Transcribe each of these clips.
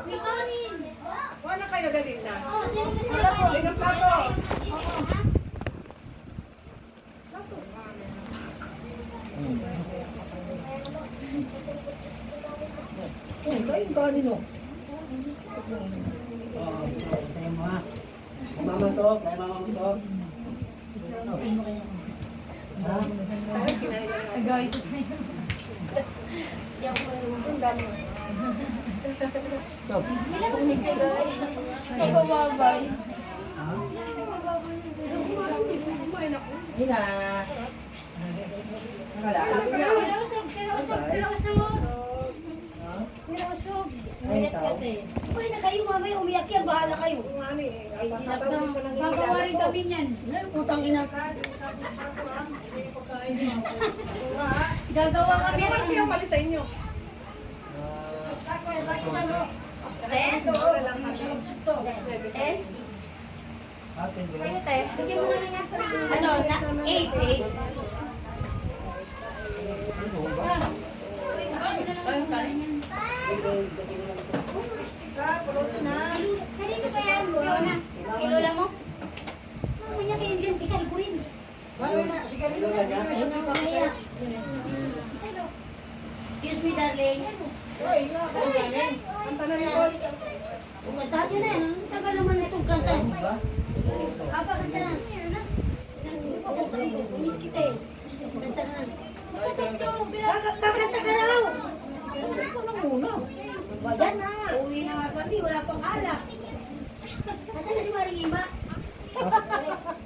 May kanin. Wala kayo galing na. Oh, sino gusto na kanin? Sino plato? Oh, kain kanin oh. Tayo mo ha. Kay mama to, kay mama mo to. Ha? Agawin ko sa'yo. Hindi ako yung gano'n. Ay, kumabay. Hina. Pero usog, pero usog, pero usog. Pero usog. Umiyak ka te. Uy, na kayo, mamaya umiyak yan, bahala kayo. Ay, babawarin kami niyan. Ay, putang ina. Gagawa kami Ano ng siya mali sa inyo? Eh? Kayo te, bigyan mo na lang yan. Ano, na 8. Kanino ba yan? Fiona? Kay Lola mo? Mamanya kayo dyan si Calburin. Mamaya. Excuse me, darling. Kumantahan nyo na yan. Ang tagal naman itong kanta. Papa, kanta na. Umis kita eh. Kanta na. Kakanta ka raw. Yan na. Uwi na nga kami. Wala pang alak. Nasaan na si Maring Ima?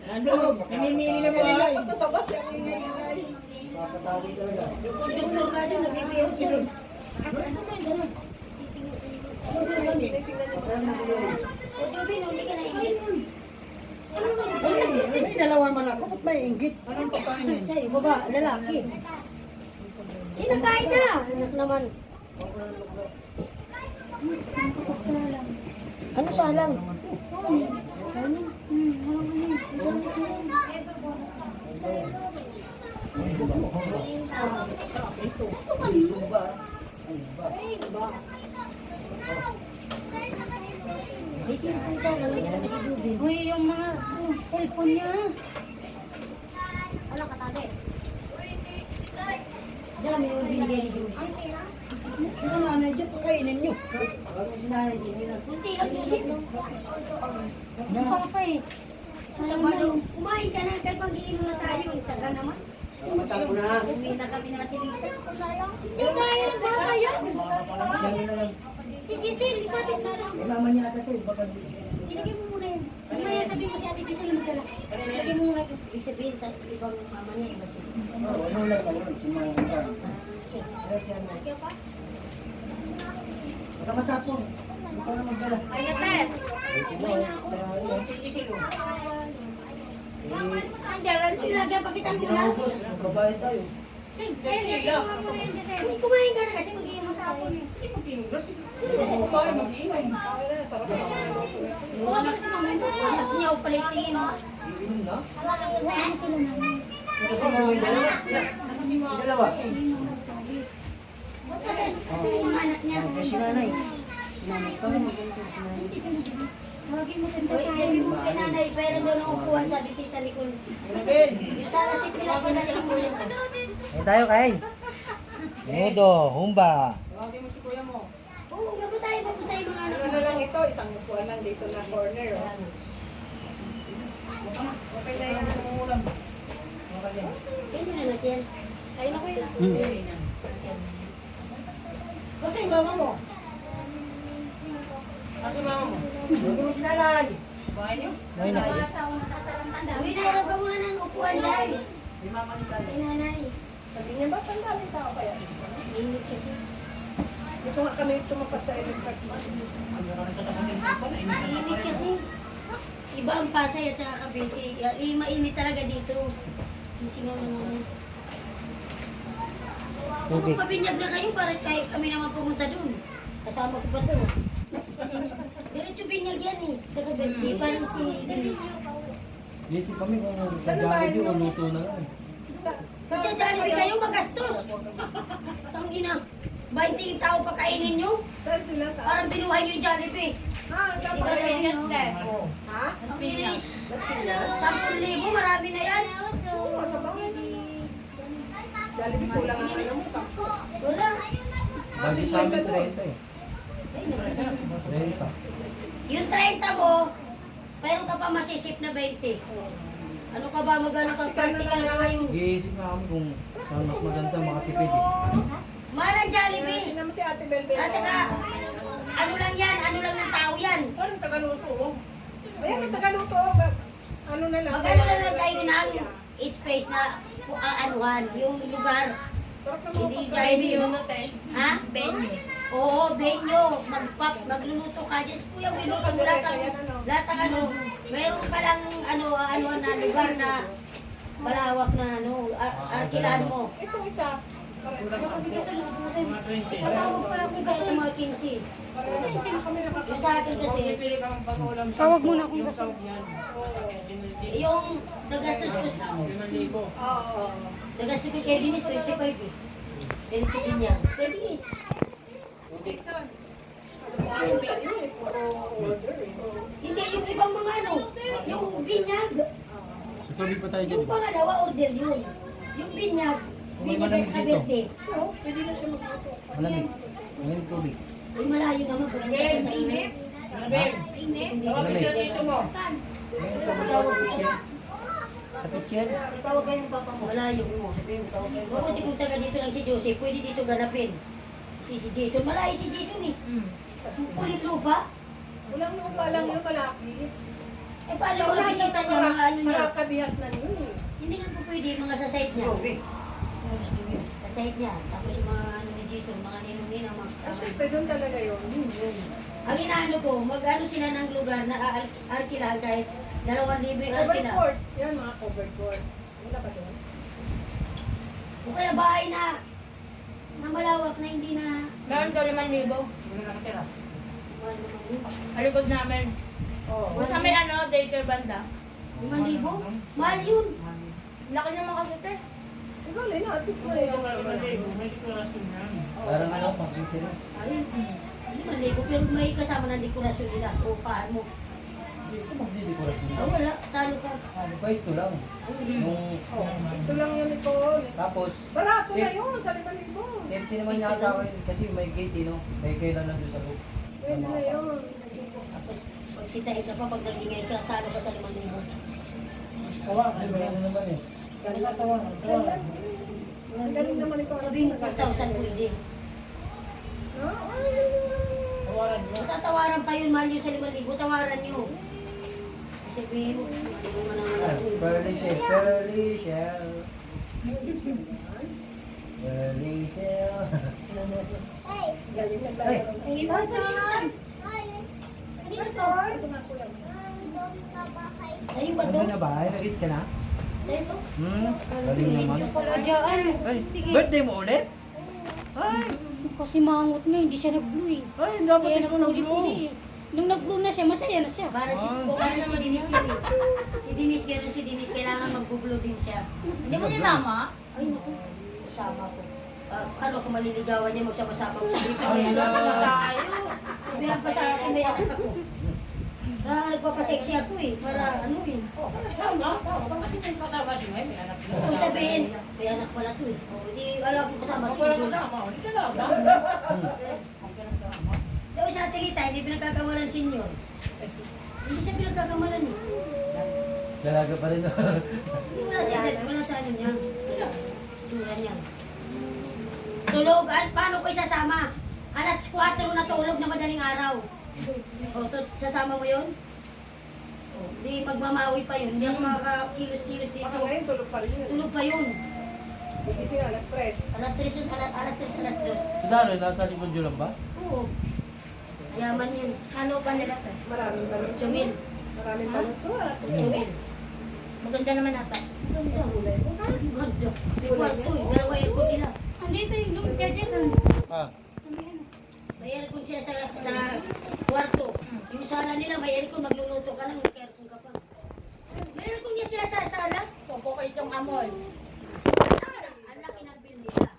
Ano? Namimili na buhay. Ito sa bus, yung ingay. Papatawid talaga. Yung conductor ka doon, nabibiyak siya. O, Jobin, huli ka na ingit. May dalawa man ako. Ba't may inggit? Anong pagkain? Sa'yo, baba, lalaki. Kinakain na. Anak naman. Ano salang? Bikin ko salang, hindi namin si Juby. Uy, yung mga cellphone niya. Wala katabi. Dami yung binigay ni Juby. Ano nanay dyan? Kainin nyo. Kunti lang Juby. Papa eh. Sabado, kumain ka na, kahit mag-iinom na tayo. Taga naman. Pamatang ko na. Uwi na kami na natin. Yung kaya ng bata yan. Siya nila lang. Si Giselle, ipatid na lang. Kay mama niya ata to. Baka Ilagay mo muna yun. Mamaya sabihin ko si Ate Giselle magdala. Ilagay mo muna yun. Ibig sabihin, ibang mama niya, iba siya. Oo, ano lang ka lang. Simangan ka. Kaya siya na. Baka matapon. Hindi ka na magdala. Ay, natin. Ang dalan. Ilagyan pa kita muna. Naubos. Magbabayad tayo. Ilagay mo muna yun, Giselle. Uy, kumain ka na kasi mag-iinom tayo. Buka mo si Mama. Anak niya, o pala itingin. Iinom na? Ano sila namin? Ito pa mga dalawa. Dalawa. Kasi yung mga anak niya. Kaya si nanay. Nanay ka mo. Tawagin mo sa Uy, sabi mo kay nanay, pera doon ang upuan, sabi tita Nicole. Yung sana sit nila ko na sila kulit. Kain tayo, kain. Nudo, humba. Tawagin mo si kuya mo. Oo, gabo tayo mga anak Ano mo. lang ito, isang upuan lang dito na corner. Oh. Okay na yan. Hindi na natin. Ayun ako yun. Kasi yung mama mo. Kasi mama mo. Huwag mo si nanay. Bahay niyo? Ngayon na. Uy, nairap ka muna ng upuan dahil. Di mama ni tatay. Ay, nanay. Sabi niya, ba't ang daming tao kaya? Init kasi. Dito nga kami tumapat sa electric. Init kasi. Iba ang Pasay at saka Cavite. Mainit talaga dito. Singaw na naman. Okay. Kung pabinyag na kayo, para kayo kami naman pumunta dun. Kasama ko pa to. Diretso binyag yan eh. Sa Cavite. Parang si Denise. Isip kami kung sa Jollibee o luto na lang. Sa Jollibee kayo magastos. Tangina. 20 tao pakainin nyo. Saan sila? Saan? Parang binuhay nyo yung Jollibee. Saan Di pa ba, rin? Reyes, Oh. Ha? Ang bilis. Las Piñas? 10,000, marami na yan. Oo, sa bangin. Jollibee ko lang ang alam mo. 10. Wala. Budget namin 30 eh. Ay, naku. 30. Yung 30 mo, mayroon ka pa masisip na 20. Ano ka ba, magano ka, practical na ngayon. Iisip nga kami kung saan mas maganda makatipid eh. Mahal ang Jollibee. Tingnan mo si Ate Belbel. At saka, ano lang yan, ano lang ng tao yan. Parang tagaluto. Ayan, may tagaluto. Ano na lang. Magano na lang kayo ng space na aanuhan, yung lugar. Sarap na Hindi mga Jollibee. Ha? Venue. Oo, venue. Magluluto ka dyan. Kuya, wiluto mo lahat ang ano. Mayroon ka lang ano na lugar na malawak na ano, arkilaan mo. Itong isa. Patawag pala kung kasi ng mga 15. Yung sa akin kasi, Tawag mo na akong yung nagastos ko, Oo. nagastos ko kay Dennis, 25 eh. Diretso din niya. Kay Dennis. Hindi, yung ibang mga ano, yung binyag. Tubig pa tayo dyan. Yung pangalawa, order yun. Yung binyag, binigay sa kaberte. Pwede na siya magluto. Malamig. Malamig tubig. Ay, malayo naman. Kung ano sa init. Hindi. Malamig. Dito mo. Sa kitchen. Tawag kayong papa mo. Malayo mo. Mabuti kung taga dito lang si Joseph, pwede dito ganapin. Si Jason, malayo si Jason eh. Kulit lupa. Walang lupa lang yun, malapit. Eh, paano mga bisita niya, mga ano niya? Kabihas na yun. Hindi nga po pwede, mga sa side niya. Sa side niya. Tapos yung mga ano ni Jason, mga ninong-ninang, mga kasama. Siyempre doon talaga yun. Ang inaano ko, mag-ano sila ng lugar na arkilahan kahit 2,000 yung Covered arkilahan. court. Yan mga covered court. Wala pa doon. O kaya bahay na malawak na hindi na... Meron ko 5,000. Alikod namin. Oo. Kung kami ano, daycare banda. 5,000? Mahal yun. Laki naman kasi te. Ikaw, Lena, at least may Parang ano, pang city na. Ayun. 5,000. Pero may kasama ng dekorasyon nila. O paano mo? Hindi ko magdidekorasyon Ah, na. wala. Talo ka. Ano ba, ito lang. Yung, Gusto lang yun ito. tapos, Barato na yun, sa 5,000. safety naman yata ko yun. Kasi may gate, no? May kailan nandun sa loob. Pwede na yun. Tapos, pag sitahin ka pa, pag nagingay ka, talo ka sa 5,000. Ay, bayaran naman eh. Ang galing naman ito. Sabihin mo, 4,000 pwede. Matatawaran pa yun, mahal yun sa 5,000. Tawaran nyo. Sabihin mo, ano naman ang Pearly shell, pearly shell. Pearly shell. Galing na Ay, Hindi ba dyan? Ano to? Kasi nga kuya. Ayun ba to? ano na ba? Ay, nag-eat ka na? Sa'yo to? Galing naman. Dyan. Ay, Sige. birthday mo ulit? Ay, Kasi mangot nga, hindi siya nag-blue eh. ay, dapat Kaya ikaw nag-blow. nagpuli-puli eh. Nung nag-blue na siya, masaya na siya. Para si Dennis yun eh. Si Dennis, gano'n si Dennis, kailangan mag-blow din siya. Hindi mo ninama? Ay, naku. Kasama ko. Ano kung maliligawan niya, magsama-sama ko sa dito. Ala. Sabihan pa sa akin, may anak ako. Nagpapasexy ako eh, para ano eh. Kasi may kasama si May, may anak Kung sabihin, may anak pala to eh. O, di wala akong kasama si Wala Idol. ka na, hindi ka na. Yung sa Atelita, hindi pinagkakamalan senior. Hindi siya pinagkakamalan eh. Dalaga pa rin. Hindi wala sa edad, wala sa ano niya. Tsura niya. Tulog, paano ko isasama? Alas 4 na tulog na madaling araw. O, sasama mo yun? O, di magmamawi pa yun. Hindi ako makakakilos-kilos dito. Baka ngayon tulog pa rin yun. Tulog pa yun. Gising alas 3. Alas 3, alas 2. Si Dano, nasa likod yun lang ba? Oo. Yaman yun. Ano pa nila te? Maraming balon. Sumil. Maraming balon. Suwat. Sumil. Maganda naman ata. Ganda. Ganda. May kwarto eh. 2 aircon nila. Andito yung lumpia, Jason. Ah. May aircon sila sa kwarto. Yung sala nila, may aircon. Magluluto ka lang, nag-aircon ka pa. May aircon niya sila sa sala. Popo ko itong amoy. Ang laki ng bill nila.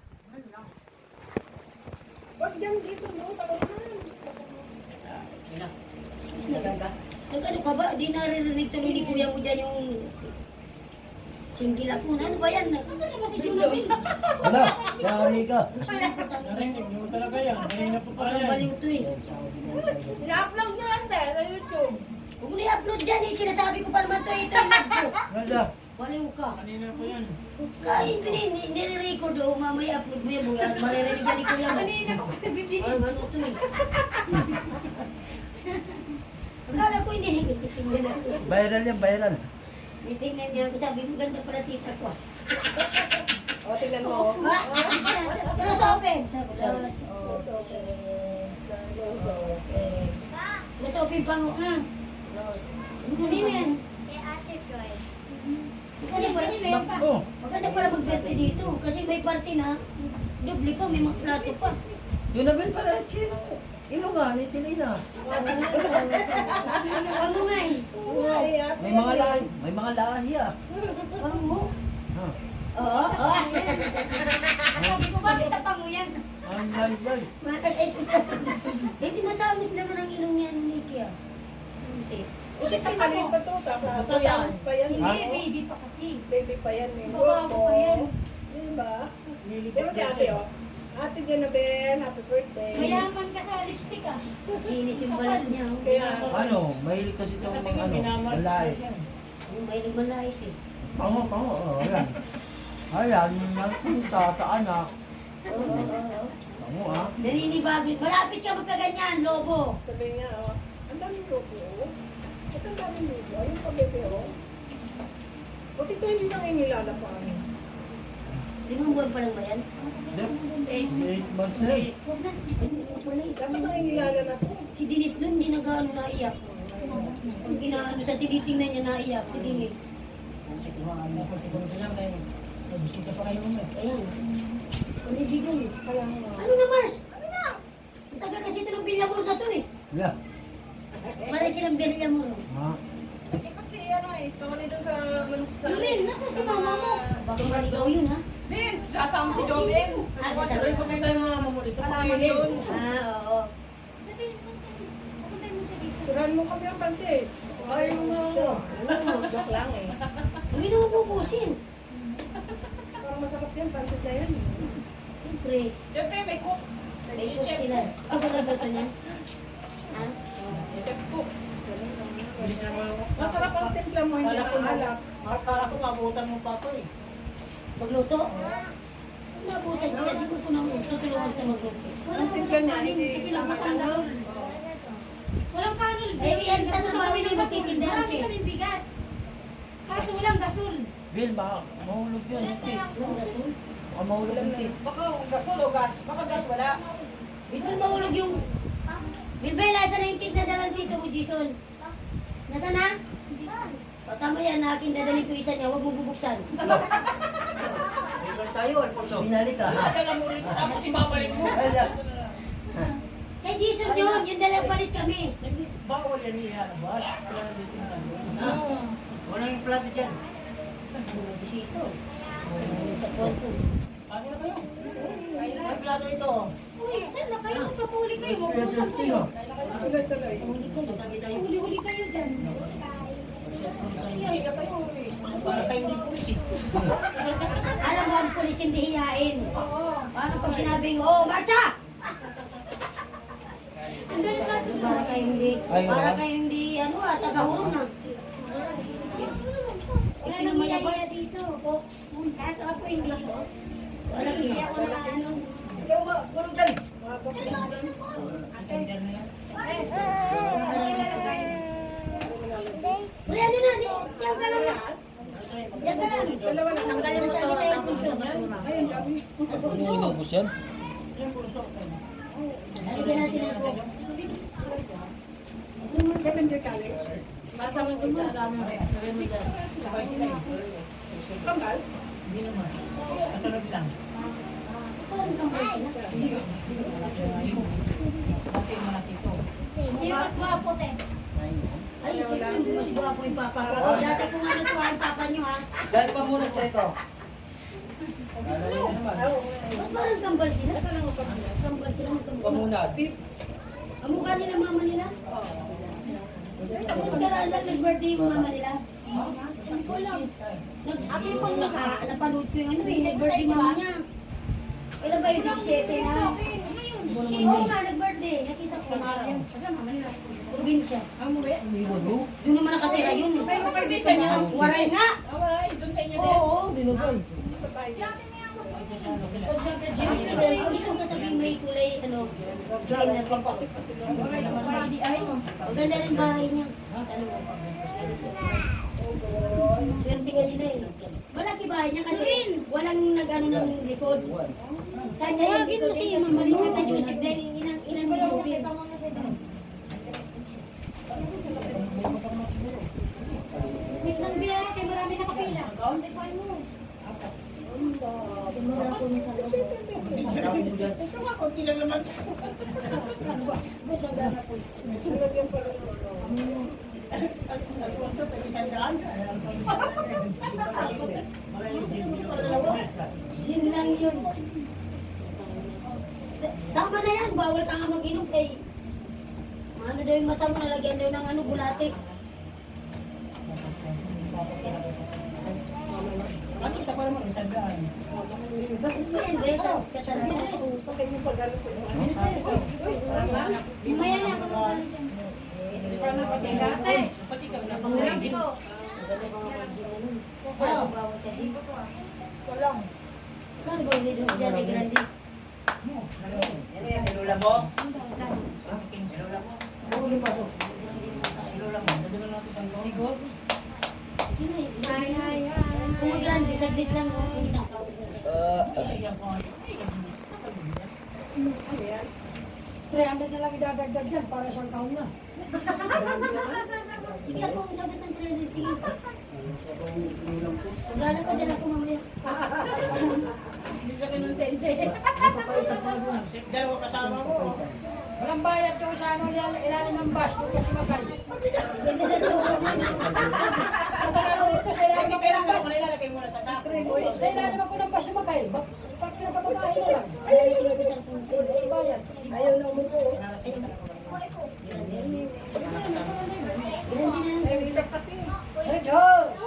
yan dito, no? Sa unahan. Nag-ano ka ba? Di naririnig tuloy ni kuya mo dyan yung single ako. Ano ba yan? Nasaan na ba si Junabel? Wala, yari ka. Narinig mo talaga yan. Kanina pa pala Parang yan. baliw to eh. Ina-upload niya ante sa YouTube. Huwag mo na-upload dyan eh. Sinasabi ko pa naman to eh. Ito yung nag ko. Wala. Baliw ka. Kanina pa yan. Kahit nire-record o mamaya upload mo yan. Maririnig yan ni kuya mo. Kanina ko pa bibili. Ano to eh. Akala ko hindi. Tingnan na to. Viral yan, viral. May tingnan niya ako. Sabi mo ganda pala tita ko. O, tingnan mo. Close open. Close open. Close open pa mo. Close. Kanina yan. Oh, Maganda pala mag-birthday dito. Kasi may party na. Doble pa, may mga plato pa. yun na Ben para skin. Ilongani si Lina. Wag mo nga eh. May mga lahi ah. Wag mo. Ha. Oo, oo. Sabi ko, bakit tapango yan? Ay. Eh, tinatapos naman ang ilong niya ni Nikki ah. Hindi. Siyempre, maliit pa to. Tapos pa yan. Hindi, baby pa kasi. Baby pa yan. Eh. Babago pa yan. Diba? Di ba si ate, oh? Ate Jonabel, happy birthday. Mayaman ka sa lipstick ah. Inis yung balat niya. Oh. Kaya, Ano, mahilig kasi itong lalaki. Yung may nagmalait eh. Pango, oh, ayan. Ayan, nagpunta sa anak. Pango ah. Naninibago. Malapit ka magkaganyan, lobo. sabi niya, oh, ang daming logo, oh. Ito ang daming logo. Ayun pa, bebe, oh. Buti ito hindi nang inilala pa. 5 buwan pa lang ba yan? 8 months na. Huwag na. Dapat nang inilala na to. Si Denise nun, hindi nag-ano naiyak. Pag ginaano sa tinitingnan niya naiyak, si Denise. Ayan. Panibigay. Ano na, Mars? Ano na? Ang tagal kasi ito ng bilyamor na to eh. Yeah. Para silang bilyamor. Ha? Ikot si, ano eh, tawali doon sa manusya. Lulil, nasa si mama mo? Baka maligaw yun ha? Din, sasama si Jobel. Ah, sabi ko. Alaman yun. Ah, oo. Sabi, papuntay mo siya dito. Tirahan mo kami ang pansit. Ayaw mo siya. Joke lang eh. Hindi na mabubusin. Parang masarap yan, pansit na yan. Siyempre, Siyempre, may cook. may cook sila. Ako na ba ito niya? Ha? Chef cook. Masarap ang timpla mo, hindi maalat. Akala ko mabutan mo pa ako eh. Magluto? Nabutan ka, di ko po na tutulungan ka magluto. Ang timpla niya, hindi Kasi lang ang gasol. Walang kanol. Eh, yan, tanong mo kami ng magtitindahan Marami siya. kaming bigas. Kaso walang gasol. Bill, baka mahulog yun. Hindi. Ang gasol. Baka mahulog yung tit. Baka gasol o gas. Baka gas wala. Bigol mahulog yung... Bilbel, nasa na yung tit na dalang dito mo, Jason? Nasa na? O, tama yan, na akin dadalhin ko isa niya, huwag mo bubuksan. Binalik ka ha? Tagal mo rin. Tapos ibabalik mo. Kaya. Kay Jason yun, yung dalang palit kami. Hindi, bawal yan ilalabas. Wala na dito na. Walang yung plato dyan. Ano may bisito? Sa kwanto. Ano na kayo? Ang plano ito. Uy, saan na kayo? Magpapuli kayo. Mag-usap kayo. Tuloy-tuloy. Huli-huli kayo dyan. Higa kayo. Para kayo hindi pulis eh. Alam mo, ang pulis hindi hiyain. Paano pag sinabing, oh, marcha! Ang galing natin. Para kayo hindi, ano tagahon na. Wala nang mayabas dito. Kaso ako hindi. Wala Hindi na. ako na ano. Ikaw ba? Tulog dyan. Pre, ano na, diyan ka lang. Diyan ka lang. Dalawa na. Tanggalin mo to. Tapos Ayun, dami. Inubos yan? Halika natin ako. Lavender college. Masama ko sa alam mo. Lagay mo dyan. Kambal. Hindi naman. Masarap lang. Parang kang sila. Bakit malaki ito? Hindi mas gwapo te. Ay, siyempre, mas gwapo yung papa ko. Oh, dati kung ano to, ang papa nyo ha. Dahil pa muna sa ito. Ba't parang kambal sila? Kambal sila, magkambal. Pamunas. Ang mukha nila mama nila? Magkaraan lang nag-birthday yung mama nila? Hindi ko alam. Ako yung pang napanood ko yung ano eh, nag-birthday mama niya. Kailan ba yung 17 na? Oo nga, nag-birthday. Nakita ko. Probinsya. Doon naman nakatira yun. Waray nga. Oo. Dinugoy. Gusto ko sabihin may kulay, ano, green na pink. Maganda rin bahay niya. Ano, swerte ka nila eh. Malaki bahay niya kasi walang nag-ano ng likod. Kanya yung likod kasi mamalit na kay Joseph dahil inang Joseph. Wait lang biya, kay marami nakapila. Hindi ko mo. Tumura ko niya sa loob. Ito nga, konti lang naman. Sin lang yun. Tama na yan, bawal ka nga mag-inom kay ano daw yung mata mo, nalagyan daw ng ano, bulate. Makita ko naman, isang daan. Bakit mo yan, Beto? Katalaga. Mamaya na ako. Pati ka na. Pangulang ko. Maganda mga virgin na nun. Kaso bawal ka din. Walang. Kano ba hindi doon dyan, grande? Ano yan, nilula mo? Nilula mo? Nilula mo? Nilula natin sa Igor? Kung grande, saglit lang mo, isang taon. 300 na lang idadagdag dyan para isang taon na. Sige ako, sagot ng 300, sige. Magana ka dyan ako mamaya. Dalawa kasama mo. Walang bayad doon sa ano, ilalim ng bus, doon kasi magay. Ganda na to. Pagkakao rito sa ilalim ako ng bus. Ilalagay mo na sa sako. Sa ilalim ako ng bus magay. Pag pinagkapagahin na lang. Ayaw yung sinabi sa punso. Ay, bayad. Ayaw na mo po. Grande na lang. Red horse!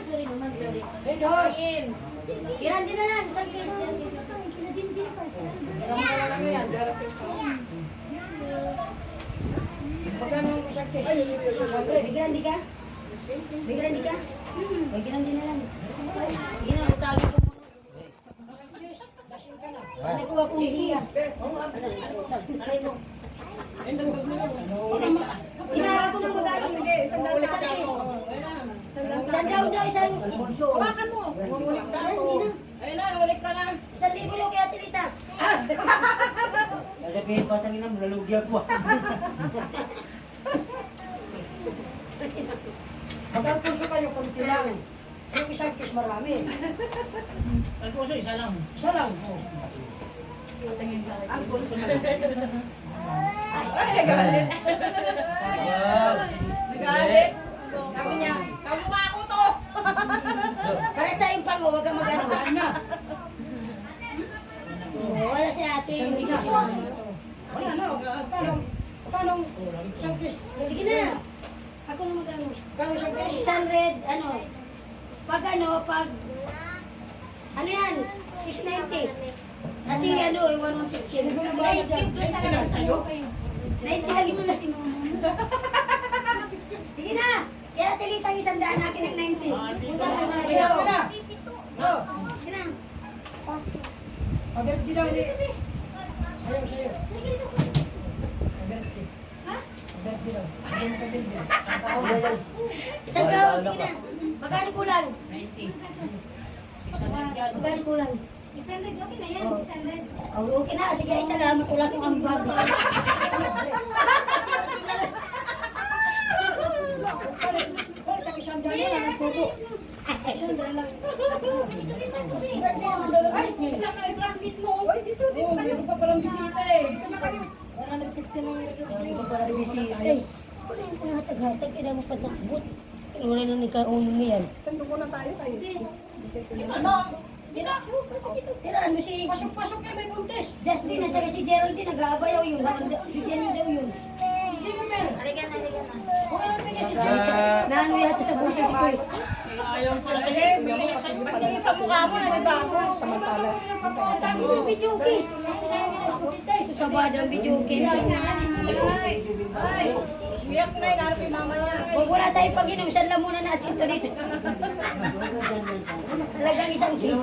Sorry naman, sorry. Red horse! Grande na lang, isang case din. Sila Jinjin pa. Ilang na lang yan, darating pa. Magkano ang isang case? May grande ka? May grande ka? May grande na lang. Sige na, utagin ko mo. Nakuha kong hiya. Hinara ko ng magaling. Isang case. Isang daw daw, isang... Hawakan mo. Mumulik ka ako. Ayun na, ulik ka na. 1,000 lang kaya Tilita. Sasabihin pa tangin na, malalugya ko ah. Magkalpulso kayo kung tilang. Yung isang case marami. Alfonso, isa lang. Isa lang. Alfonso. Ay, nagalit. Nagalit. Sabi niya, kamukha ko to. Para tayong pango, wag kang mag-ano. Wala si ate, hindi ko siya. Wala na. Magkano isang case? Sige na. Ako na mag-ano. Magkano isang case? 600, ano. Pag ano yan, 690. Kasi ano, 150. Guys, yung plus na lang sa'yo. 90 lagi mo na. Sige na. Kaya tilitang 100 akin ng 90. Punta lang sa Kaya iyo. wala. Sige na. Paberte daw ni... Ayaw sa'yo. Paberte. Ha? Paberte daw. Ayaw ka din. Isang kahon, sige na. Magkano kulang? 90. Magkano kulang? 600, okay na yan. 600. Oh, okay na. Sige, salamat ko lang kung ang bag. Balik ang isang daan lang ang photo. Isang daan lang. Classmate mo. Oo, meron pa palang bisita eh. Dito na kayo. 150 na yung Hindi ko para bisita eh. Wala yung panghatag-hatag, kailangan mo patakbot. Wala na nagkaroon mo yan. Tando ko na tayo kayo. Ano? Tiraan mo si... Pasok-pasok kayo, may buntis. Justin at saka si Geraldine, nag-aabayaw yun. Bigyan niyo daw yun. Jennifer. Naano yata sa busis ko eh. Ayaw pala sa'yo. Pagtingin sa mukha mo, nagbago. Samantala. Tama mo, Bijuki. Susabada ang Bijuki. Biyak na yun, yung mama niya. Huwag wala tayo pag-inom, sanla muna natin ito dito. Talagang isang kiss.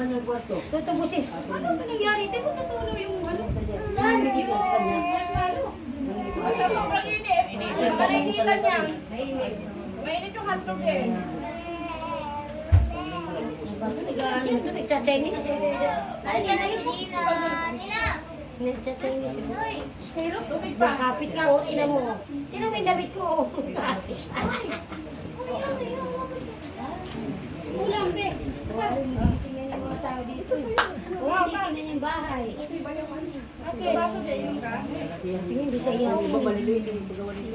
Tutubusin. Ano ba nangyari? Ito ko natulo yung ano? Saan? Sa sobrang init. Nakikita niya. Mainit yung hotdog eh. Ito, nagcha-Chinese. Nagcha-Chinese. Nakapit nga, o, ina mo. Tinan mo yung damit ko, o. Kapit. Ulam, be. Hindi tingnan yung mga tao dito. O, hindi tingnan yung bahay. Okay. Tingin doon sa iyo.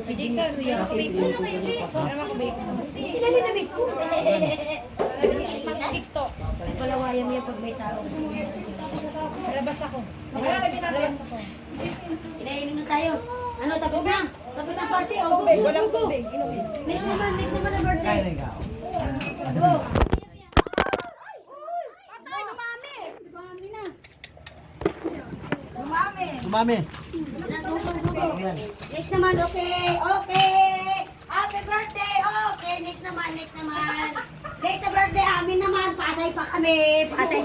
Si Jason, kuya. Ano kayo, be? Tingnan yung damit ko. TikTok. Palawayam yan pag may tao. Labas ako. Labas ako. Kinainom na tayo. Ano, tapos na? Tapos na party? O, go, Tubig, go, walang go, go. tubig. Inumin. Next naman ang birthday. Kaya na ikaw. Go. Dumami. Na, go, go, go, go. Next naman, okay. Okay. Happy birthday. Okay, next naman. Next na birthday, amin naman. Pasay pa kami. Okay.